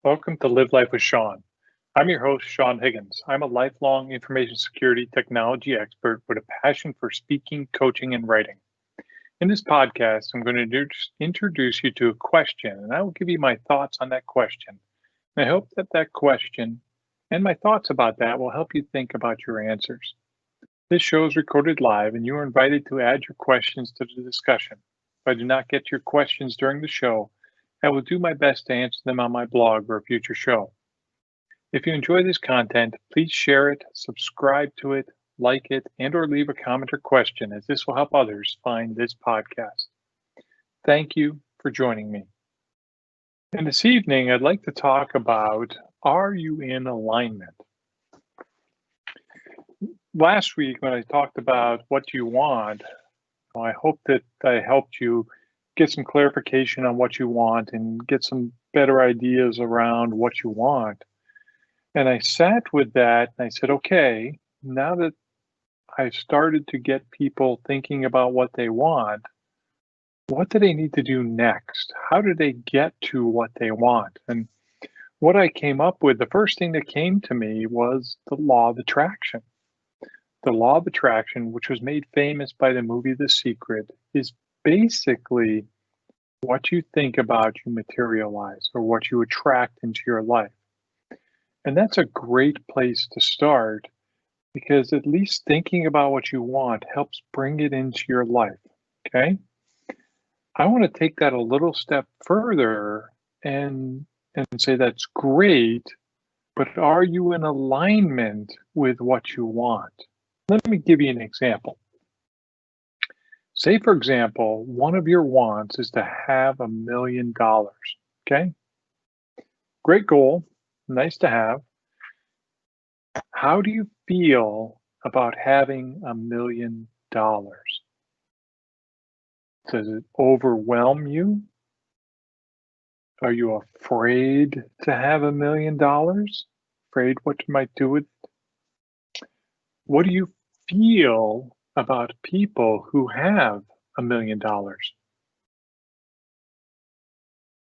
Welcome to Live Life with Sean. I'm your host, Sean Higgins. I'm a lifelong information security technology expert with a passion for speaking, coaching, and writing. In this podcast, I'm going to introduce you to a question, and I will give you my thoughts on that question. And I hope that that question and my thoughts about that will help you think about your answers. This show is recorded live, and you are invited to add your questions to the discussion. If I do not get your questions during the show, I will do my best to answer them on my blog or a future show. If you enjoy this content, please share it, subscribe to it, like it, and or leave a comment or question, as this will help others find this podcast. Thank you for joining me. And this evening, I'd like to talk about, are you in alignment? Last week, when I talked about what you want, I hope that I helped you get some clarification on what you want and get some better ideas around what you want. And I sat with that and I said, okay, now that I've started to get people thinking about what they want, what do they need to do next? How do they get to what they want? And what I came up with, the first thing that came to me was the law of attraction. The law of attraction, which was made famous by the movie The Secret, is basically what you think about, you materialize, or what you attract into your life. And that's a great place to start because at least thinking about what you want helps bring it into your life. Okay. I want to take that a little step further and say that's great, but are you in alignment with what you want? Let me give you an example. Say, for example, one of your wants is to have $1 million. Okay. Great goal. Nice to have. How do you feel about having $1 million? Does it overwhelm you? Are you afraid to have $1 million? Afraid what you might do with it? What do you feel about people who have $1 million?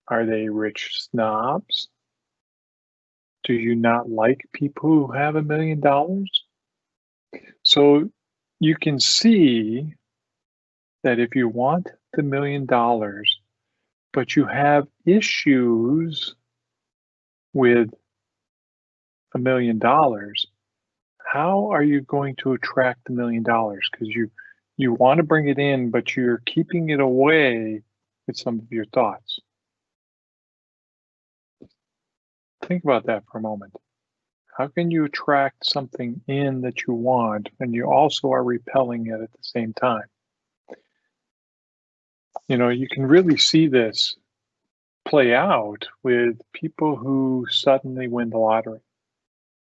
Are they rich snobs? Do you not like people who have $1 million? So you can see that if you want the $1 million, but you have issues with $1 million, how are you going to attract the $1 million? Because you want to bring it in, but you're keeping it away with some of your thoughts. Think about that for a moment. How can you attract something in that you want when you also are repelling it at the same time? You know, you can really see this play out with people who suddenly win the lottery.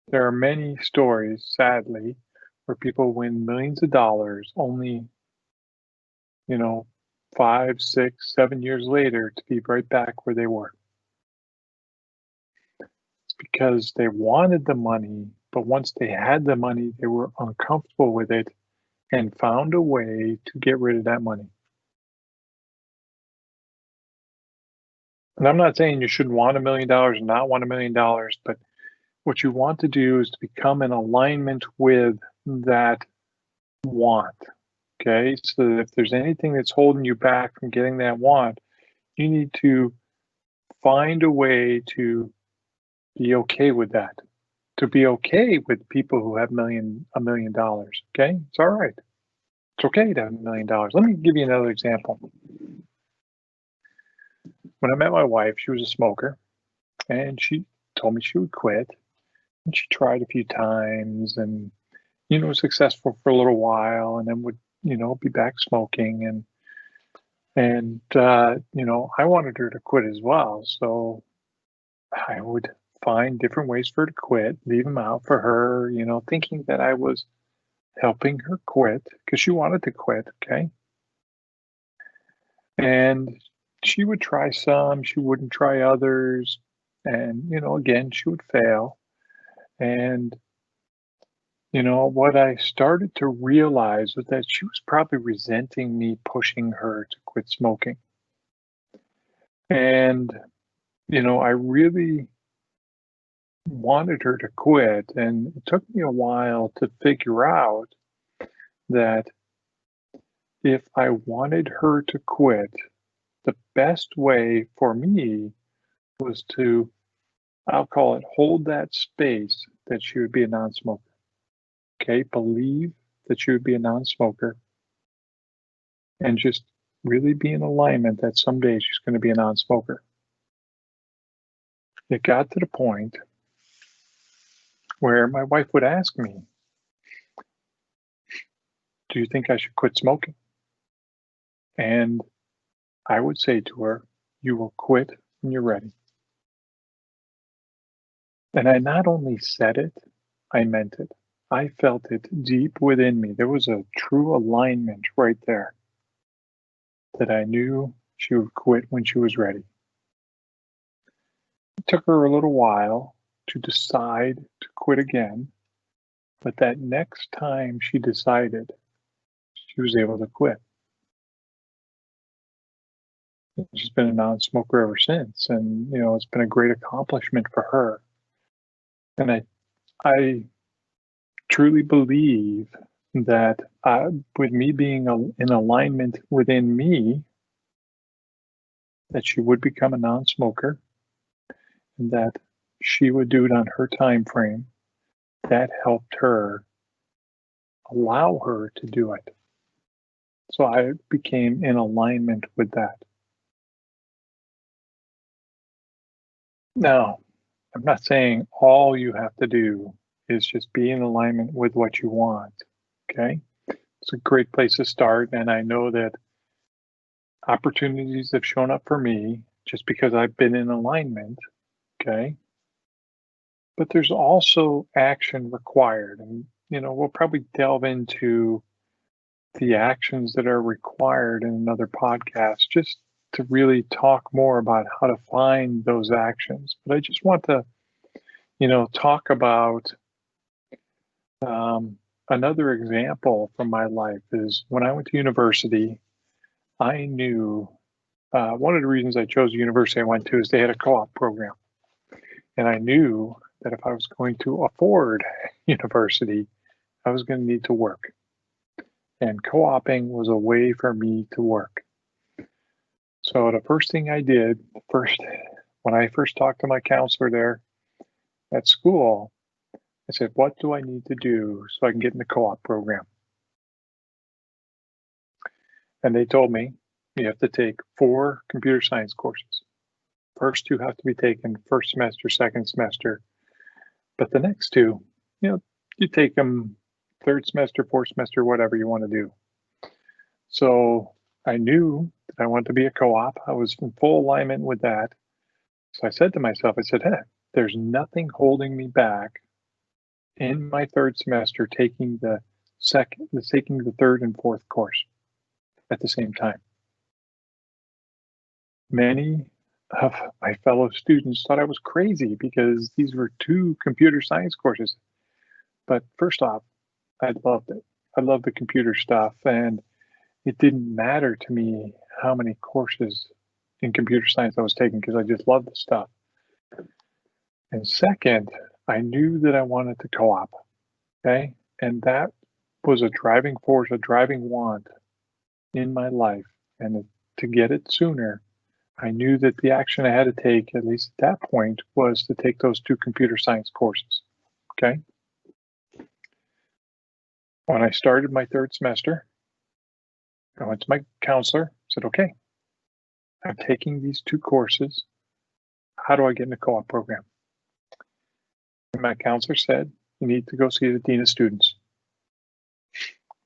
There are many stories, sadly, where people win millions of dollars only, 5, 6, 7 years later to be right back where they were. It's because they wanted the money, but once they had the money, they were uncomfortable with it and found a way to get rid of that money. And I'm not saying you should want $1 million or not want $1 million, but what you want to do is to become in alignment with that want. Okay. So that if there's anything that's holding you back from getting that want, you need to find a way to be okay with that, to be okay with people who have $1 million. Okay. It's all right. It's okay to have $1 million. Let me give you another example. When I met my wife, she was a smoker and she told me she would quit. And she tried a few times and, was successful for a little while and then would, be back smoking. And I wanted her to quit as well. So I would find different ways for her to quit, leave them out for her, thinking that I was helping her quit because she wanted to quit. Okay. And she would try some, she wouldn't try others. And, again, she would fail. And, what I started to realize was that she was probably resenting me pushing her to quit smoking. And, I really wanted her to quit, and it took me a while to figure out that if I wanted her to quit, the best way for me was to, I'll call it, hold that space that she would be a non-smoker. Okay, believe that she would be a non-smoker and just really be in alignment that someday she's going to be a non-smoker. It got to the point where my wife would ask me, "Do you think I should quit smoking?" And I would say to her, "You will quit when you're ready." And I not only said it, I meant it. I felt it deep within me. There was a true alignment right there that I knew she would quit when she was ready. It took her a little while to decide to quit again, but that next time she decided, she was able to quit. She's been a non-smoker ever since, and it's been a great accomplishment for her. And I truly believe that with me being in alignment within me, that she would become a non-smoker, and that she would do it on her time frame. That helped her allow her to do it. So I became in alignment with that. Now, I'm not saying all you have to do is just be in alignment with what you want. Okay. It's a great place to start. And I know that opportunities have shown up for me just because I've been in alignment. Okay. But there's also action required. And, we'll probably delve into the actions that are required in another podcast just to really talk more about how to find those actions. But I just want to, talk about another example from my life is when I went to university, I knew one of the reasons I chose the university I went to is they had a co-op program. And I knew that if I was going to afford university, I was going to need to work. And co-oping was a way for me to work. So the first thing I did, when I first talked to my counselor there at school, I said, "What do I need to do so I can get in the co-op program?" And they told me, "You have to take 4 computer science courses. First 2 have to be taken first semester, second semester, but the next 2, you take them third semester, fourth semester, whatever you want to do." So I knew that I wanted to be a co-op. I was in full alignment with that. So I said to myself, "Hey, there's nothing holding me back in my third semester taking taking the third and fourth course at the same time." Many of my fellow students thought I was crazy because these were 2 computer science courses. But first off, I loved it. I loved the computer stuff, and it didn't matter to me how many courses in computer science I was taking because I just loved the stuff. And second, I knew that I wanted to co-op. Okay. And that was a driving force, a driving want in my life. And to get it sooner, I knew that the action I had to take, at least at that point, was to take those 2 computer science courses. Okay. When I started my third semester, I went to my counselor, said, "Okay, I'm taking these 2 courses. How do I get in the co-op program?" And my counselor said, "You need to go see the dean of students."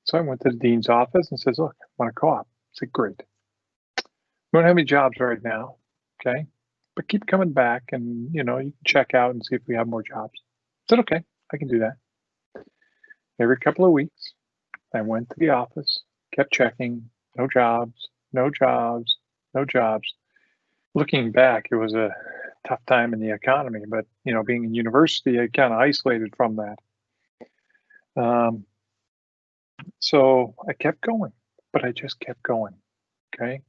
So I went to the dean's office and says, "Look, I want to co-op." I said, "Great. We don't have any jobs right now. Okay. But keep coming back and, you can check out and see if we have more jobs." I said, "Okay, I can do that." Every couple of weeks, I went to the office, kept checking, no jobs, no jobs, no jobs. Looking back, it was a tough time in the economy, but, being in university, I kind of isolated from that. Um, so I kept going, but I just kept going. Okay.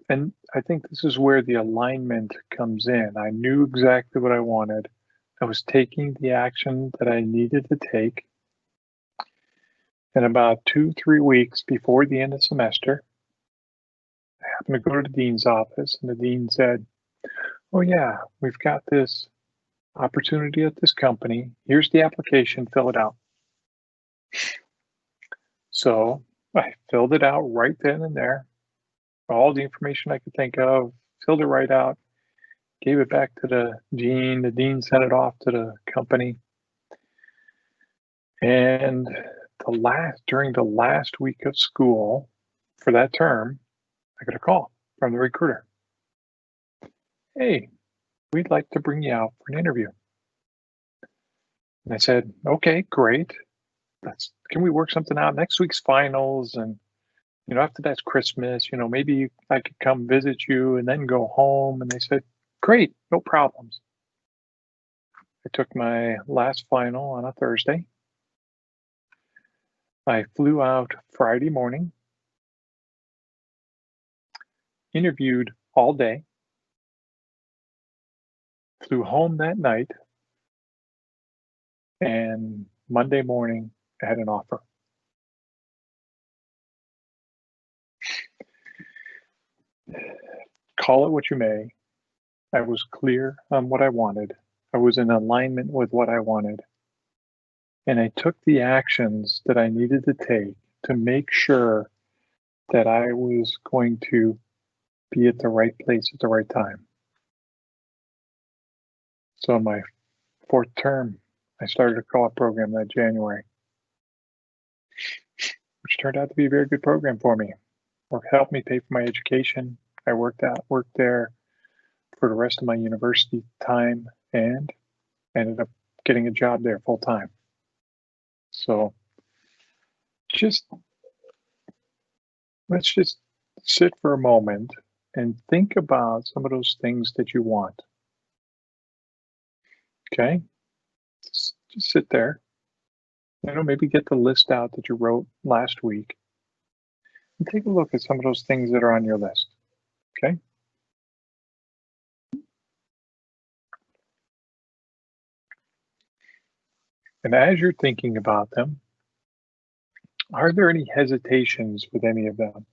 And I think this is where the alignment comes in. I knew exactly what I wanted. I was taking the action that I needed to take. And about 2-3 weeks before the end of semester, I happened to go to the dean's office, and the dean said, "Oh yeah, we've got this opportunity at this company. Here's the application, fill it out." So I filled it out right then and there, all the information I could think of, filled it right out, gave it back to the dean. The dean sent it off to the company. And during the last week of school for that term, I got a call from the recruiter. "Hey, we'd like to bring you out for an interview." And I said, "Okay, great. Can we work something out? Next week's finals, and after that's Christmas, maybe I could come visit you and then go home." And they said, "Great, no problems." I took my last final on a Thursday. I flew out Friday morning, interviewed all day, flew home that night, and Monday morning I had an offer. Call it what you may, I was clear on what I wanted. I was in alignment with what I wanted. And I took the actions that I needed to take to make sure that I was going to be at the right place at the right time. So in my fourth term, I started a co-op program that January, which turned out to be a very good program for me. It helped me pay for my education. I worked there for the rest of my university time and ended up getting a job there full time. So let's just sit for a moment and think about some of those things that you want. Okay? Just sit there. Maybe get the list out that you wrote last week and take a look at some of those things that are on your list. Okay? And as you're thinking about them, are there any hesitations with any of them?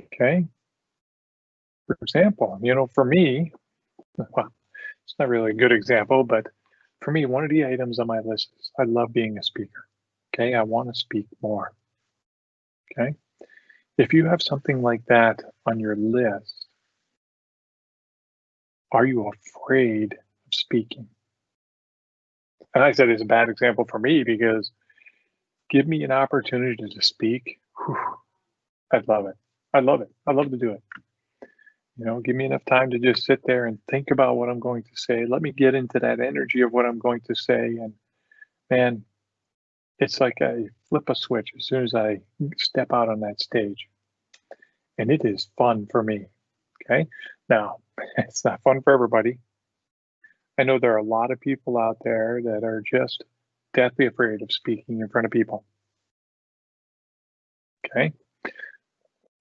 Okay? For example, for me, well, it's not really a good example, but for me, one of the items on my list is I love being a speaker. Okay? I want to speak more. Okay? If you have something like that on your list, are you afraid of speaking? And I said it's a bad example for me because give me an opportunity to speak. Whew, I'd love it. I love it. I love to do it. Give me enough time to just sit there and think about what I'm going to say. Let me get into that energy of what I'm going to say. And man, it's like I flip a switch as soon as I step out on that stage. And it is fun for me. Okay. Now, it's not fun for everybody. I know there are a lot of people out there that are just deathly afraid of speaking in front of people. Okay.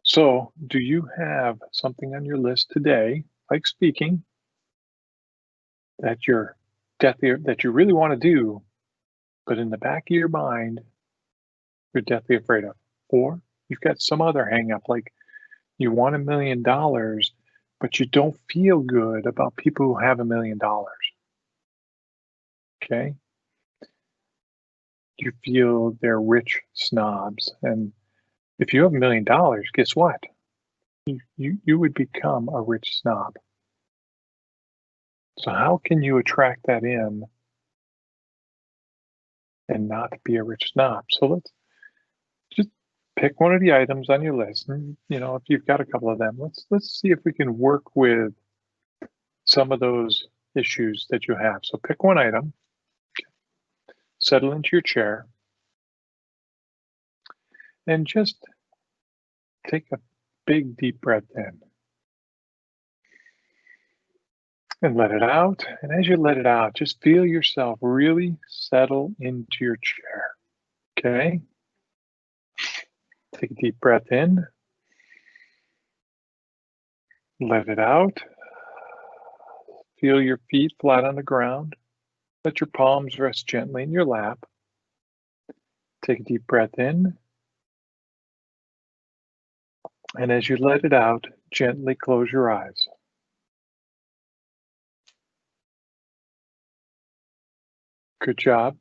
So, do you have something on your list today, like speaking, that that you really want to do, but in the back of your mind, you're deathly afraid of? Or you've got some other hang up, like you want $1 million, but you don't feel good about people who have $1 million. Okay. You feel they're rich snobs. And if you have $1 million, guess what? You would become a rich snob. So how can you attract that in and not be a rich snob? So let's just pick one of the items on your list. And, if you've got a couple of them, let's see if we can work with some of those issues that you have. So pick one item, settle into your chair, and just take a big deep breath in. And let it out. And as you let it out, just feel yourself really settle into your chair. Okay? Take a deep breath in. Let it out. feel your feet flat on the ground. Let your palms rest gently in your lap. Take a deep breath in. And as you let it out, gently close your eyes. Good job.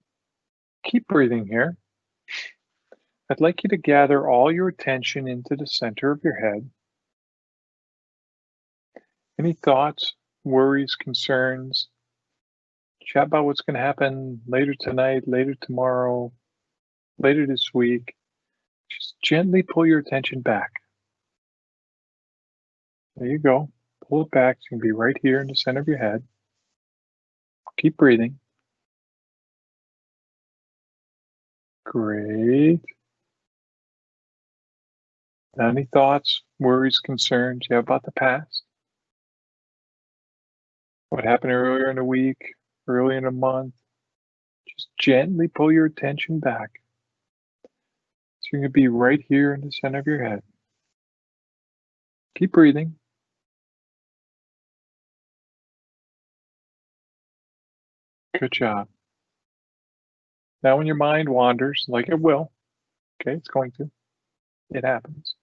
Keep breathing here. I'd like you to gather all your attention into the center of your head. Any thoughts, worries, concerns? Chat about what's going to happen later tonight, later tomorrow, later this week. Just gently pull your attention back. There you go. Pull it back. It's going to be right here in the center of your head. Keep breathing. Great. Now, any thoughts, worries, concerns you have about the past? What happened earlier in the week, earlier in the month? Just gently pull your attention back. So you're going to be right here in the center of your head. Keep breathing. Good job. Now when your mind wanders, like it will, okay, it's going to, it happens.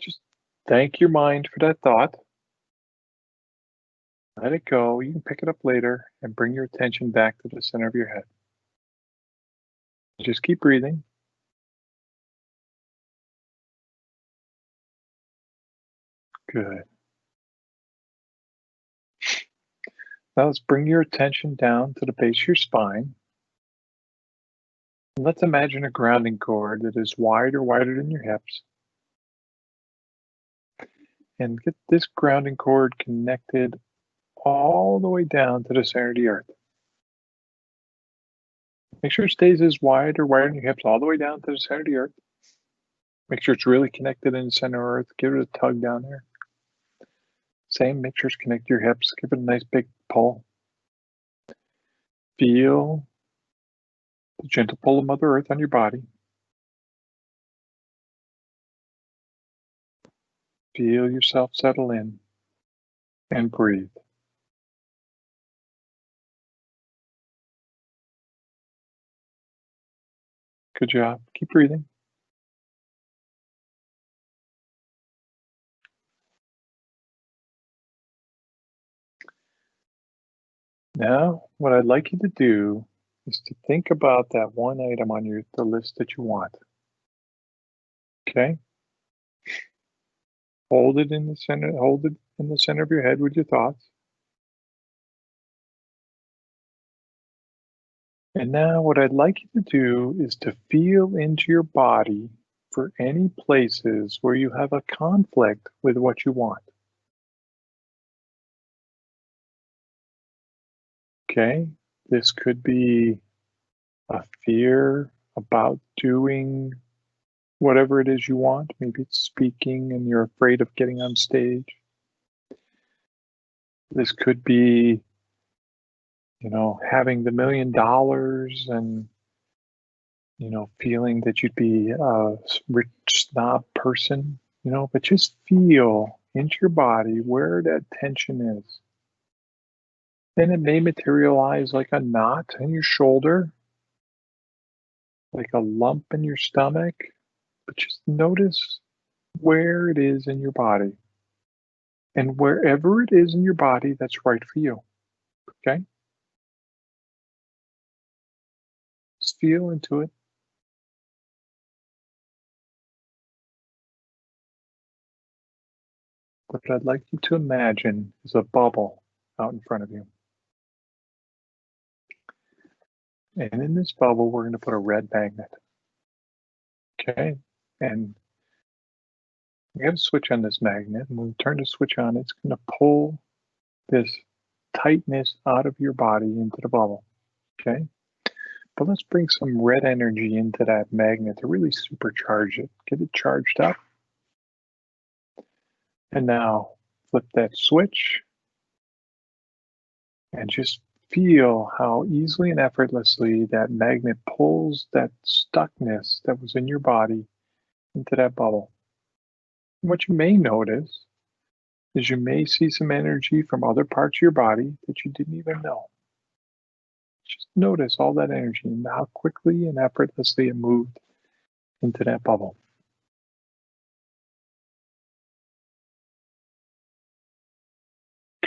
Just thank your mind for that thought. Let it go. You can pick it up later and bring your attention back to the center of your head. Just keep breathing. Good. Now let's bring your attention down to the base of your spine. And let's imagine a grounding cord that is wider than your hips. And get this grounding cord connected all the way down to the center of the earth. Make sure it stays as wide in your hips all the way down to the center of the earth. Make sure it's really connected in the center of earth. Give it a tug down there. Same, make sure it's connected to your hips. Give it a nice big pull. Feel the gentle pull of Mother Earth on your body. Feel yourself settle in and breathe. Good job. Keep breathing. Now, what I'd like you to do is to think about that one item on the list that you want. Okay? Hold it in the center of your head with your thoughts. And now what I'd like you to do is to feel into your body for any places where you have a conflict with what you want. Okay, this could be a fear about doing whatever it is you want. Maybe it's speaking and you're afraid of getting on stage. This could be, having the $1 million and, feeling that you'd be a rich snob person, but just feel into your body where that tension is. Then it may materialize like a knot in your shoulder, like a lump in your stomach, but just notice where it is in your body. And wherever it is in your body, that's right for you, okay? Just feel into it. What I'd like you to imagine is a bubble out in front of you. And in this bubble, we're going to put a red magnet. Okay, and we have a switch on this magnet, and when we turn the switch on, it's going to pull this tightness out of your body into the bubble. Okay, but let's bring some red energy into that magnet to really supercharge it, get it charged up. And now flip that switch and just feel how easily and effortlessly that magnet pulls that stuckness that was in your body into that bubble. And what you may notice is you may see some energy from other parts of your body that you didn't even know. Just notice all that energy and how quickly and effortlessly it moved into that bubble.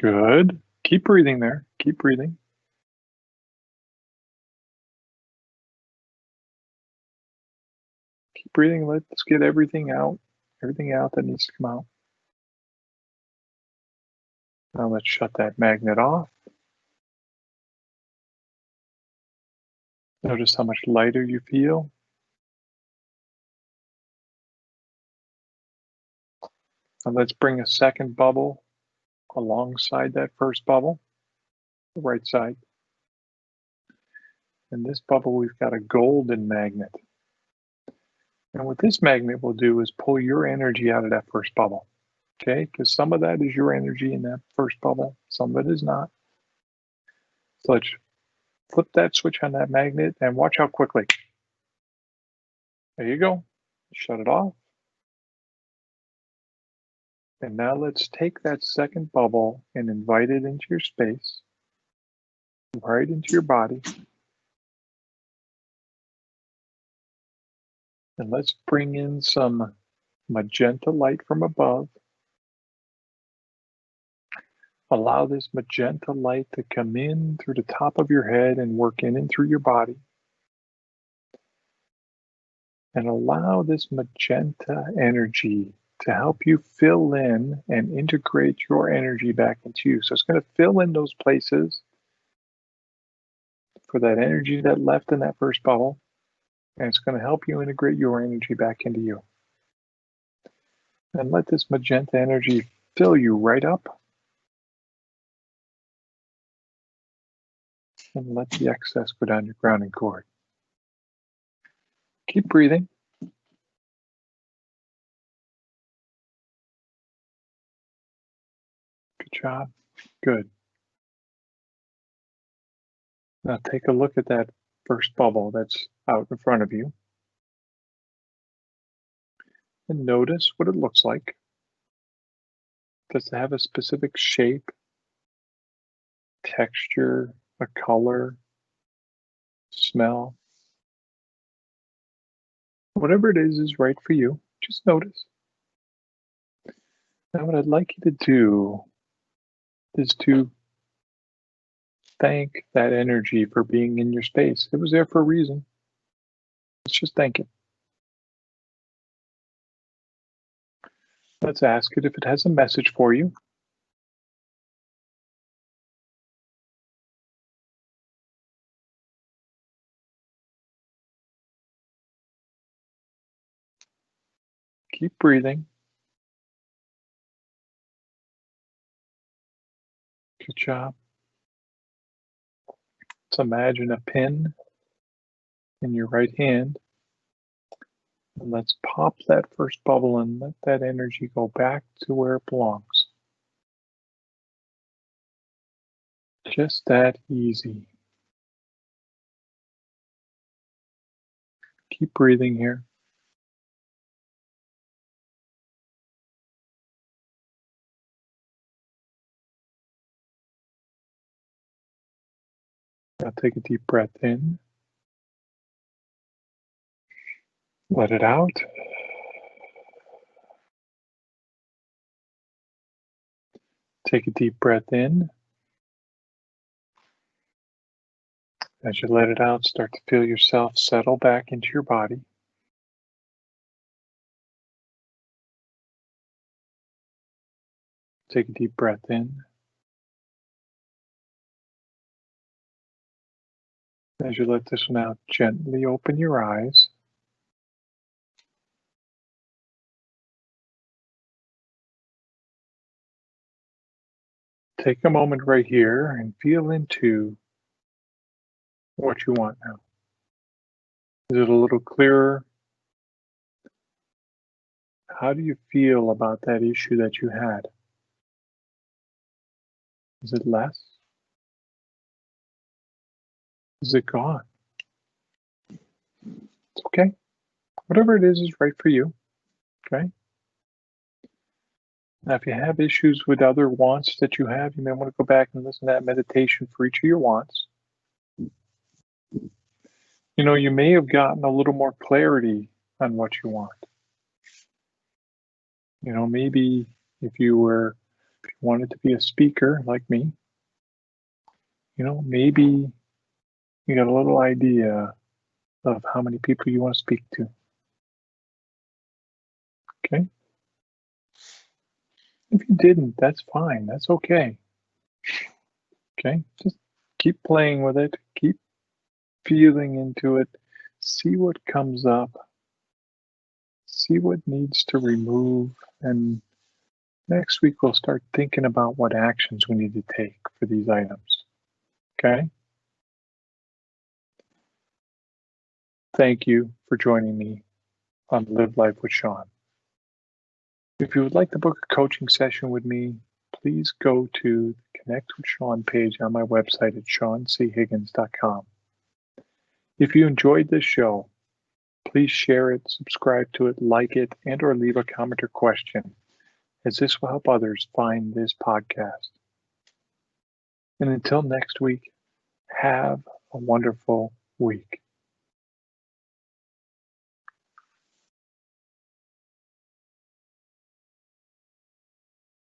Good. Keep breathing there. Keep breathing. Keep breathing. Let's get everything out that needs to come out. Now let's shut that magnet off. Notice how much lighter you feel. Now let's bring a second bubble alongside that first bubble, the right side. In this bubble, we've got a golden magnet. And what this magnet will do is pull your energy out of that first bubble, okay? Because some of that is your energy in that first bubble, some of it is not. So let's flip that switch on that magnet and watch how quickly. There you go. Shut it off. And now let's take that second bubble and invite it into your space, right into your body. And let's bring in some magenta light from above. Allow this magenta light to come in through the top of your head and work in and through your body. And allow this magenta energy to help you fill in and integrate your energy back into you. So it's going to fill in those places for that energy that left in that first bubble. And it's going to help you integrate your energy back into you. And let this magenta energy fill you right up. And let the excess go down your grounding cord. Keep breathing. Good job. Good. Now take a look at that first bubble that's out in front of you. And notice what it looks like. Does it have a specific shape, texture, a color, smell? Whatever it is right for you. Just notice. Now what I'd like you to do is to thank that energy for being in your space. It was there for a reason. Let's just thank it. Let's ask it if it has a message for you. Keep breathing. Good job. Let's imagine a pin in your right hand. And let's pop that first bubble and let that energy go back to where it belongs. Just that easy. Keep breathing here. Now take a deep breath in. Let it out. Take a deep breath in. As you let it out, start to feel yourself settle back into your body. Take a deep breath in. As you let this one out, gently open your eyes. Take a moment right here and feel into what you want now. Is it a little clearer? How do you feel about that issue that you had? Is it less? Is it gone? It's okay. Whatever it is right for you. Okay. Now, if you have issues with other wants that you have, you may want to go back and listen to that meditation for each of your wants. You may have gotten a little more clarity on what you want. Maybe if you wanted to be a speaker like me, maybe you got a little idea of how many people you want to speak to. Okay? If you didn't, that's fine. That's okay. Okay? Just keep playing with it. Keep feeling into it. See what comes up. See what needs to remove. And next week, we'll start thinking about what actions we need to take for these items. Okay? Thank you for joining me on Live Life with Sean. If you would like to book a coaching session with me, please go to the Connect with Sean page on my website at seanchiggins.com. If you enjoyed this show, please share it, subscribe to it, like it, and or leave a comment or question, as this will help others find this podcast. And until next week, have a wonderful week.